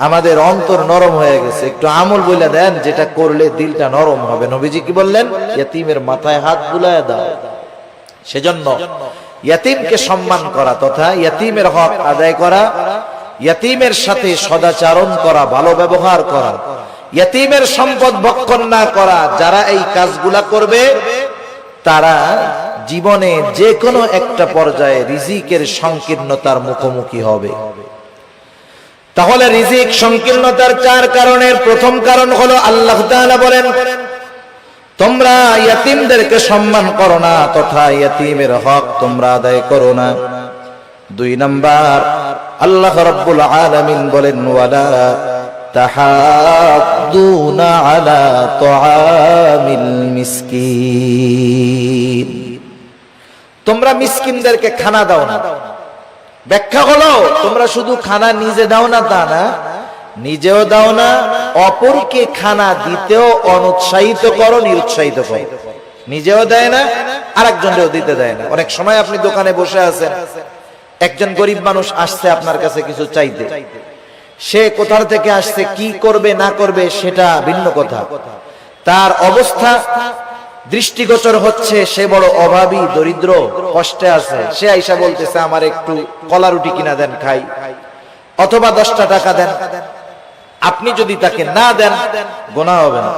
আমাদের অন্তর নরম হয়ে গেছে, একটু আমল বলে দেন যেটা করলে দিলটা নরম হবে। নবীজি কি বললেন? ইয়তীমের মাথায় হাত বুলায় দাও। সেজন্য ইয়তীমকে সম্মান করা তথা ইয়তীমের হক আদায় করা, ইয়তীমের সাথে সদাচরণ করা, ভালো ব্যবহার করা, ইয়তীমের সম্পদ ভক্ষণ না করা, যারা এই কাজগুলা করবে তারা জীবনে যে কোনো একটা পর্যায়ে রিজিকের সংকীর্ণতার মুখোমুখি হবে। তাহলে রিজিক সংকীর্ণতার 4 কারণের প্রথম কারণ হলো আল্লাহ তাআলা বলেন, তোমরা ইয়তীমদেরকে সম্মান করো না তথা ইয়তীমের হক তোমরা আদায় করো না। 2 নাম্বার, আল্লাহ রাব্বুল আলামিন বলেন, ওয়ালা তাহাদ্দুনা আলা তুআমিল মিসকিন, তোমরা মিসকিনদেরকে খানা দাও না। ব্যাখ্যা হলো, তোমরা শুধু খানা নিজে দাও না তা না, নিজেও দাও না, অপরকে খানা দিতেও অনুৎসাহিত করো, নিরুৎসাহিত করো। নিজেও দেয় না, আরেকজনকেও দিতে দেয় না। অনেক সময় আপনি দোকানে বসে আছেন, একজন গরিব মানুষ আসছে আপনার কাছে কিছু চাইতে, সে কোথা থেকে আসছে, কি করবে না করবে সেটা ভিন্ন কথা, তার অবস্থা দৃষ্টিগোচর হচ্ছে সে বড় অভাবী, দরিদ্র, কষ্টে আছে। সে আইসা বলতেছে, আমার একটু কলা রুটি কিনা দেন খাই, অথবা 10টা টাকা দেন। আপনি যদি তাকে না দেন গোনা হবে না।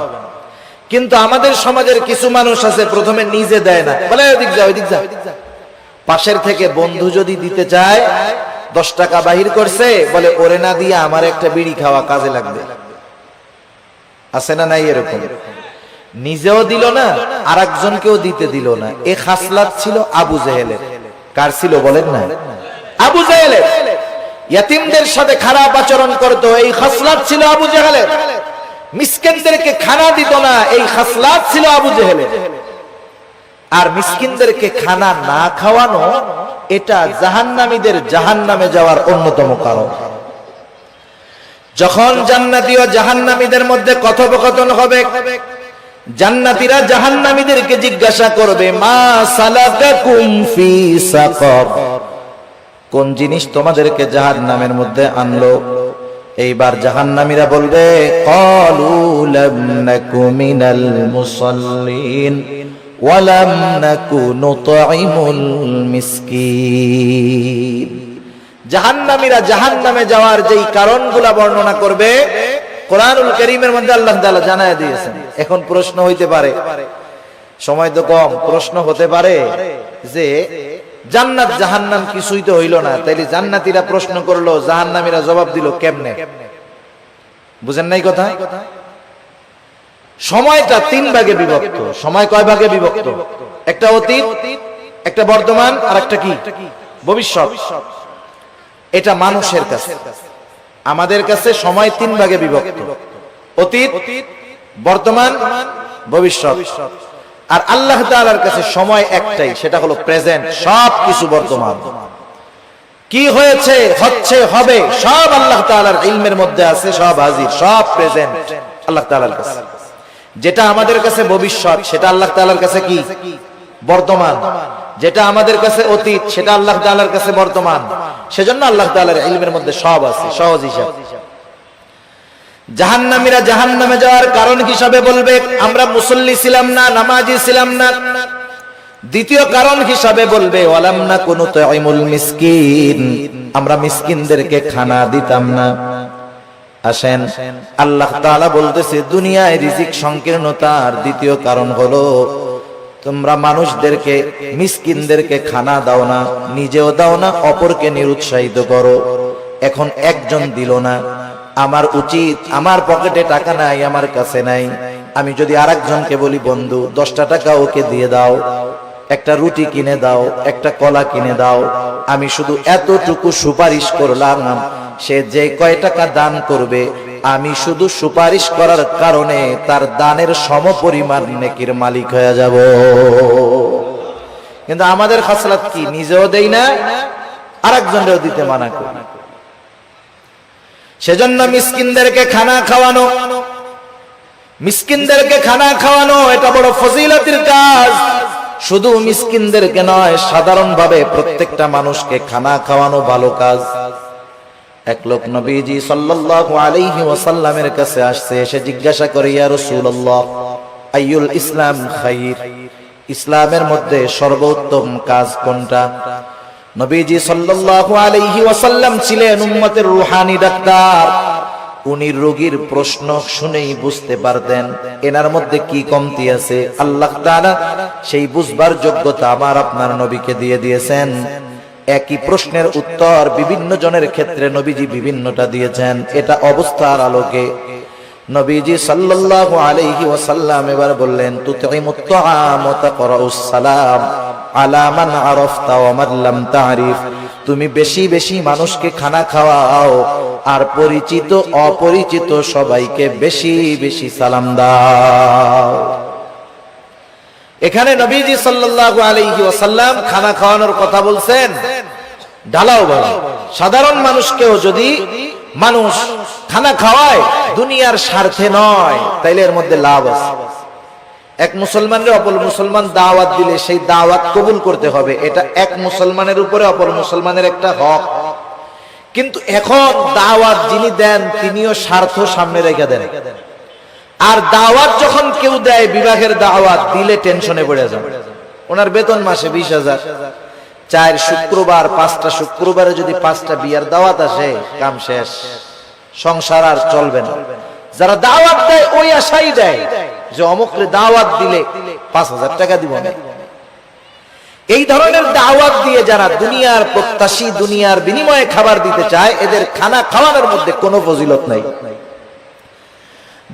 কিন্তু আমাদের সমাজের কিছু মানুষ আছে, প্রথমে নিজে দেয় না, বলে ওইদিক যা ওইদিক যা। পাশের থেকে বন্ধু যদি দিতে চায়, 10 টাকা বাহির করছে, বলে ওরে না দিয়ে আমার একটা বিড়ি খাওয়া কাজে লাগবে। আছে না নাই এরকম? নিজেও দিল না, আরেকজনকেও দিতে দিল না। এই খাসলাত ছিল আবু জেহেলের। কার ছিল বলেন না? আবু জেহেলের। ইয়তীমদের সাথে খারাপ আচরণ করতো, এই খাসলাত ছিল আবু জেহেলের। মিসকিনদেরকে খানা দিত না, এই খাসলাত ছিল আবু জেহেলের। আর মিসকিনদেরকে খানা না খাওয়ানো, এটা জাহান্নামীদের জাহান্নামে যাওয়ার অন্যতম কারণ। যখন জান্নাতি ও জাহান্নামীদের মধ্যে কথোপকথন হবে, জান্নাতীরা জাহান্নামীদেরকে জিজ্ঞাসা করবে, মা সালাকাকুম ফি সাকার, কোন জিনিস তোমাদেরকে জাহান্নামের মধ্যে আনলো? এইবার জাহান্নামীরা বলবে, ক্বালু লাম নাকু মিনাল মুসাল্লিন ওয়া লাম নাকু নুতঈমুল মিসকিন। জাহান্নামীরা জাহান্নামে যাওয়ার যেই কারণগুলো বর্ণনা করবে কোরআনুল কারীমের মধ্যে আল্লাহ তাআলা জানায় দিয়েছেন। এখন প্রশ্ন হইতে পারে, সময় তো কম, প্রশ্ন হতে পারে যে জান্নাত জাহান্নাম কিছুই তো হইল না, তাইলে জান্নাতীরা প্রশ্ন করলো, জাহান্নামীরা জবাব দিল কেমনে? বুঝেন নাই কথা? সময়টা 3 ভাগে বিভক্ত। সময় কয় ভাগে বিভক্ত? একটা অতীত, একটা বর্তমান, আর একটা কি ভবিষ্যৎ। এটা মানুষের কাছে, আমাদের কাছে সময় 3 ভাগে বিভক্ত, অতীত, বর্তমান, ভবিষ্যৎ। আর আল্লাহ তাআলার কাছে সময় একটাই, সেটা হলো প্রেজেন্ট। সব কিছু বর্তমান, কি হয়েছে, হচ্ছে, হবে, সব আল্লাহ তাআলার ইলমের মধ্যে আছে, সব হাজির, সব প্রেজেন্ট আল্লাহ তাআলার কাছে। যেটা আমাদের কাছে ভবিষ্যৎ, সেটা আল্লাহ তাআলার কাছে কি বর্তমান। যেটা আমাদের কাছে অতীত, সেটা আল্লাহ তাআলার কাছে বর্তমান। সেজন্য আল্লাহ তাআলার ইলমের মধ্যে সব আছে, সহজ হিসাব। জাহান্নামীরা জাহান্নামে যাওয়ার কারণ হিসাবে বলবে, আমরা মুসল্লি ছিলাম না, নামাজি ছিলাম না। দ্বিতীয় কারণ হিসাবে বলবে, ওয়ালাম নাকু নুতঈমুল মিসকিন, আমরা মিসকিনদেরকে খানা দিতাম না। আসেন, আল্লাহ তাআলা বলতেছে দুনিয়ায় রিজিক সংকীর্ণতার দ্বিতীয় কারণ হলো তোমরা মানুষদেরকে, মিসকিনদেরকে খানা দাও না, নিজেও দাও না, অপরকে নিরুৎসাহিত করো। এখন একজন দিল না, আমার উচিত, আমার পকেটে টাকা নাই, আমার কাছে নাই, আমি যদি আরেকজনকে বলি, বন্ধু 10টা টাকা ওকে দিয়ে দাও, একটা রুটি কিনে দাও, একটা কলা কিনে দাও, আমি শুধু এতটুকু সুপারিশ করলাম, সে যে কয় টাকা দান করবে, আমি শুধু সুপারিশ করার কারণে তার দানের সমপরিমাণ নেকির মালিক হয়ে যাব। কিন্তু আমাদের খাসলাত কি, নিজেও দেই না, আরেকজনেরও দিতে মানা করি। সেজন্য মিসকিনদেরকে খানা খাওয়ানো, মিসকিনদেরকে খানা খাওয়ানো এটা বড় ফজিলতের কাজ। শুধু মিসকিনদেরকে নয়, সাধারণভাবে প্রত্যেকটা মানুষকে খানা খাওয়ানো ভালো কাজ। এক লোক নবীজি সাল্লাল্লাহু আলাইহি ওয়াসাল্লামের কাছে আসছে, এসে জিজ্ঞাসা করে, ইয়া রাসূলুল্লাহ, আইয়ুল ইসলাম খায়র, ইসলামের মধ্যে সর্বোত্তম কাজ কোনটা? নবীজি সাল্লাল্লাহু আলাইহি ওয়াসাল্লাম ছিলেন উম্মতের রূহানী ডাক্তার। উনি রোগীর প্রশ্ন শুনেই বুঝতে পারতেন এনার মধ্যে কি কমতি আছে। আল্লাহ তাআলা সেই বুঝবার যোগ্যতা আমার আপনার নবীকে দিয়ে দিয়েছেন। একই প্রশ্নের উত্তর বিভিন্ন জনের ক্ষেত্রে নবীজি বিভিন্নটা দিয়েছেন। এটা অবস্থার আলোকে নবীজি সাল্লাল্লাহু আলাইহি ওয়াসাল্লাম এবার বললেন, তুতঈমুত তাআম ওয়া তাকরাউস সালাম আলা মান আরাফতা ওয়া মান লাম তা'রিফ, তুমি বেশি বেশি মানুষকে খানা খাওয়াও, আর পরিচিত অপরিচিত সবাইকে বেশি বেশি সালাম দাও। এখানে নবীজি সাল্লাল্লাহু আলাইহি ওয়াসাল্লাম খানা খাওয়ানোর কথা বলছেন ঢালাও ভাবে। সাধারণ মানুষকেও যদি মানুষ খানা খাওয়ায় দুনিয়ার স্বার্থে নয়, তাইলে এর মধ্যে লাভ আছে। এক মুসলমানের অপর মুসলমান দাওয়াত দিলে সেই দাওয়াত কবুল করতে হবে, এটা এক মুসলমানের উপরে অপর মুসলমানের একটা হক। কিন্তু এখন দাওয়াত যিনি দেন তিনিও স্বার্থ সামনে রেখে দেন। আর দাওয়াত যখন কেউ দেয়, বিবাহের দাওয়াত দিলে টেনশনে পড়ে যান। ওনার বেতন মাসে 20,000, 4 শুক্রবার 5টা শুক্রবারে যদি 5টা বিয়ার দাওয়াত আসে, কাম শেষ, সংসার আর চলবে না। যারা দাওয়াত দেয় ওই আশাই দেয় যে অমুকরে দাওয়াত দিলে 5,000 টাকা দিব না। এই ধরনের দাওয়াত দিয়ে যারা দুনিয়ার প্রত্যাশী, দুনিয়ার বিনিময়ে খাবার দিতে চায়, এদের খানা খাওয়ানোর মধ্যে কোনো ফজিলত নাই।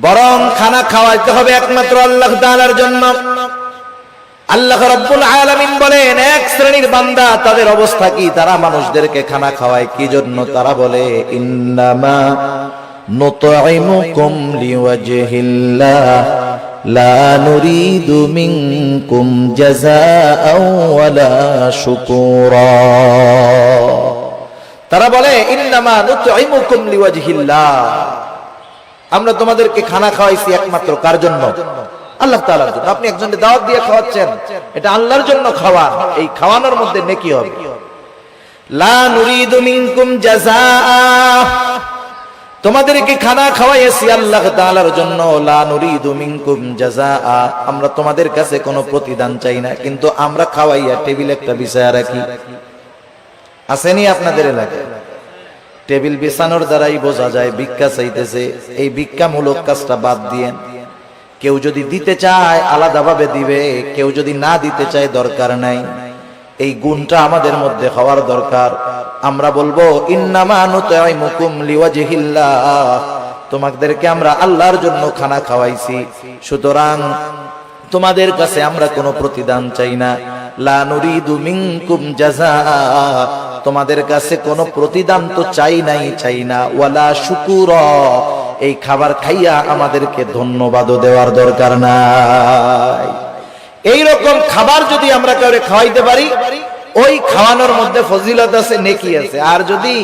বরং খানা খাওয়াইতে হবে একমাত্র আল্লাহ তাআলার জন্য। আল্লাহ রাব্বুল আলামিন বলেন, এক শ্রেণীর বান্দা, তাদের অবস্থা কি? তারা মানুষদেরকে খানা খাওয়ায় কি জন্য? তারা বলে, ইন্নামা নুতঈমুকুম লিওয়াজহিল্লাহ লা নুরিদু মিনকুম জাযাআও ওয়ালা শুকুরা। তারা বলে ইন্নামা নুতঈমুকুম লিওয়াজহিল্লাহ, আমরা তোমাদেরকে খানা খাওয়াইছি একমাত্র কার জন্য? আল্লাহ তাআলার জন্য। আপনি একজনকে দাওয়াত দিয়ে খাওয়াচ্ছেন, এটা আল্লাহর জন্য খাওয়া, এই খাওয়ানোর মধ্যে নেকি হবে। লা নুরিদু মিনকুম জাযাআ, তোমাদেরকে খানা খাওয়াইছি আল্লাহ তাআলার জন্য। লা নুরিদু মিনকুম জাযাআ, আমরা তোমাদের কাছে কোনো প্রতিদান চাই না, কিন্তু আমরা খাওয়াইয়া টেবিল একটা বিছায়া রাখি। আসেনি আপনাদের এলাকায়? টেবিল বিছানোর দ্বারাই বোঝা যায় ভিক্ষা চাইতেছে। এই ভিক্ষামূলক কাজটা বাদ দিয়েন। কেউ যদি দিতে চায় আলাদাভাবে দিবে, কেউ যদি না দিতে চায় দরকার নাই। এই গুণটা আমাদের মধ্যে হওয়ার দরকার। আমরা বলবো ইন্নামা নুতঈমুকুম লিওয়াজহিল্লাহ, তোমাদেরকে আমরা আল্লাহর জন্য খানা খাওয়াইছি, সুতরাং তোমাদের কাছে আমরা কোনো প্রতিদান চাই না। লা নুরিদু মিনকুম জাযাআ, তোমাদের কাছে কোনো প্রতিদান তো চাই না। ওয়ালা শুকুরা, এই খাবার খাইয়া আমাদেরকে ধন্যবাদও দেওয়ার দরকার নাই। এই রকম খাবার যদি আমরা কাউকে খাওয়াইতে পারি, ওই খাওয়ানোর মধ্যে ফজিলত আছে, নেকি আছে। আর যদি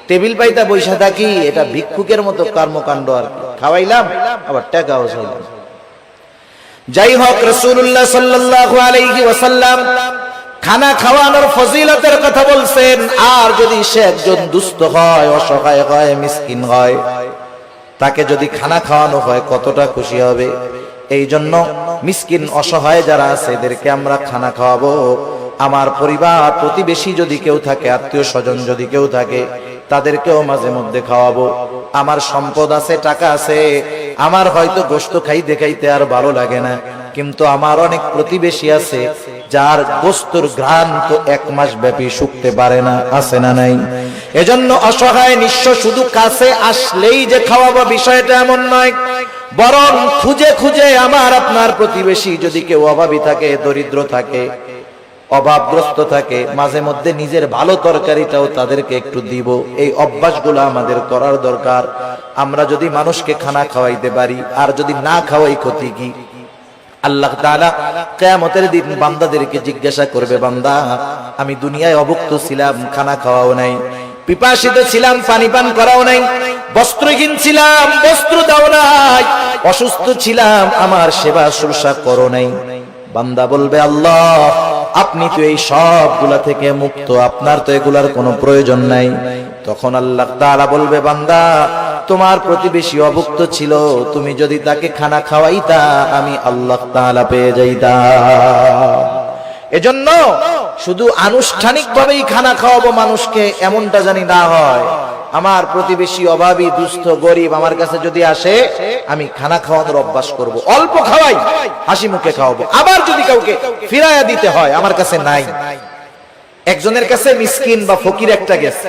টেবিল পাইতা বৈশা থাকি, এটা ভিক্ষুকের মতো কর্মকাণ্ড। আর খাওয়াইলাম আবার টাকাও চাইলাম। যাই হোক, রাসূলুল্লাহ সাল্লাল্লাহু আলাইহি ওয়াসাল্লাম খানা খাওয়ানোর ফজিলতের কথা বলছেন। আর যদি সে একজন দুস্থ হয়, অসহায় হয়, মিসকিন হয়, তাকে যদি খানা খাওয়ানো হয় কতটা খুশি হবে। এই জন্য মিসকিন অসহায় যারা আছে এদেরকে আমরা খানা খাওয়াবো। আমার পরিবার প্রতিবেশী যদি কেউ থাকে, আত্মীয় স্বজন যদি কেউ থাকে, তাদেরকেও মাঝে মধ্যে খাওয়াবো। আমার সম্পদ আছে, টাকা আছে, আমার হয়তো গোশত খাইতে খাইতে আর ভালো লাগে না, কিন্তু আমার অনেক প্রতিবেশী আছে যার গোশতর ঘ্রাণ তো 1 মাস ব্যাপী শুকতে পারে না, আছে না নাই? এজন্য অসহায় নিঃস্ব শুধু কাছে আসলেই যে খাওয়াবো বিষয়টা এমন নয়, বরং খুঁজে খুঁজে আমার আপনার প্রতিবেশী যদি কেউ অভাবী থাকে, দরিদ্র থাকে, অভাবগ্রস্ত থাকে, মাঝে মধ্যে নিজের ভালো তরকারিটাও তাদেরকে একটু দিব। এই অভ্যাসগুলো আমাদের করার দরকার। আমরা যদি মানুষকে খানা খাওয়াইতে পারি, আর যদি না খাওয়াই ক্ষতি কি? আল্লাহ তাআলা কিয়ামতের দিন বান্দাদেরকে জিজ্ঞাসা করবে, বান্দা আমি দুনিয়ায় অভুক্ত ছিলাম, খানা খাওয়াও নাই, পিপাসিত ছিলাম, পানি পান করাও নাই, বস্ত্রহীন ছিলাম, বস্ত্র দাও নাই, অসুস্থ ছিলাম, আমার সেবা শুশ্রূষা করো নাই। বান্দা বলবে, আল্লাহ আপনি তো এই সবগুলা থেকে মুক্ত, আপনার তো এগুলার কোনো প্রয়োজন নাই। তখন আল্লাহ তাআলা বলবে, বান্দা তোমার প্রতিবেশী অভুক্ত ছিল, তুমি যদি তাকে খানা খাওয়াইতা আমি আল্লাহ তাআলা পেয়ে যাইতাম। এজন্য শুধু আনুষ্ঠানিকভাবেই খানা খাওয়াবো মানুষকে, এমনটা জানি না হয়। আমার প্রতিবেশী অভাবী, দুস্থ, গরিব আমার কাছে যদি আসে, আমি খানা খাওয়ানোর অভ্যাস করব। অল্প খাওয়াই, হাসি মুখে খাওয়াবো। আবার যদি কাউকে ফিরাইয়া দিতে হয়, আমার কাছে নাই। একজনের কাছে মিসকিন বা ফকির একটা গেছে,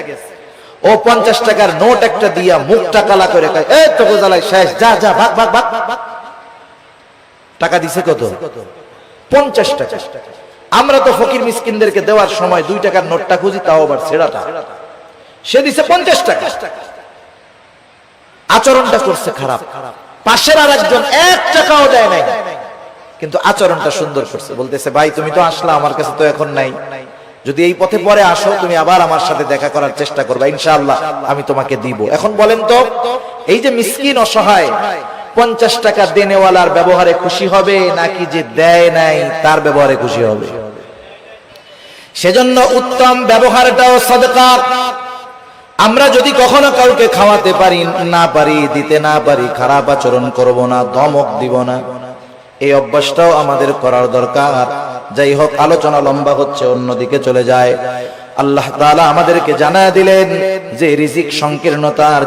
ও 50 টাকার নোট একটা দিয়া মুখটা কালা করে কয়, এই তো গোজালাই শেষ, যা যা ভাগ ভাগ ভাগ ভাগ। টাকা দিছে কত? 50 টাকা। আমরা তো ফকির মিসকিনদেরকে দেওয়ার সময় 2 টাকার নোটটা খুঁজি, তাও আবার ছেঁড়াটা। সে দিছে 50 টাকা। আচরণটা করছে খারাপ। পাশের আরেকজন 1 টাকাও দেয় নাই, কিন্তু আচরণটা সুন্দর করছে। বলতেছে, ভাই তুমি তো আসলা, আমার কাছে তো এখন নাই, যদি এই পথে পরে আসো তুমি আবার আমার সাথে দেখা করার চেষ্টা করবা, ইনশাআল্লাহ আমি তোমাকে দিব। এখন বলেন তো, এই যে মিসকিন অসহায় 50 টাকা দেনেওয়ালার ব্যবহারে খুশি হবে, নাকি যে দেয় নাই তার ব্যবহারে খুশি হবে? সেজন্য উত্তম ব্যবহারটাও সাদকা। আমরা যদি কখনো কাউকে খাওয়াতে পারি, না পারি, দিতে না পারি, খারাপ আচরণ করব না, ধমক দিব না, এই অভ্যাসটাও আমাদের করার দরকার। যাই হোক, আলোচনা লম্বা হচ্ছে, অন্যদিকে চলে যায়। আল্লাহ তাআলা আমাদেরকে জানায় দিলেন যে রিজিক সংকীর্ণতার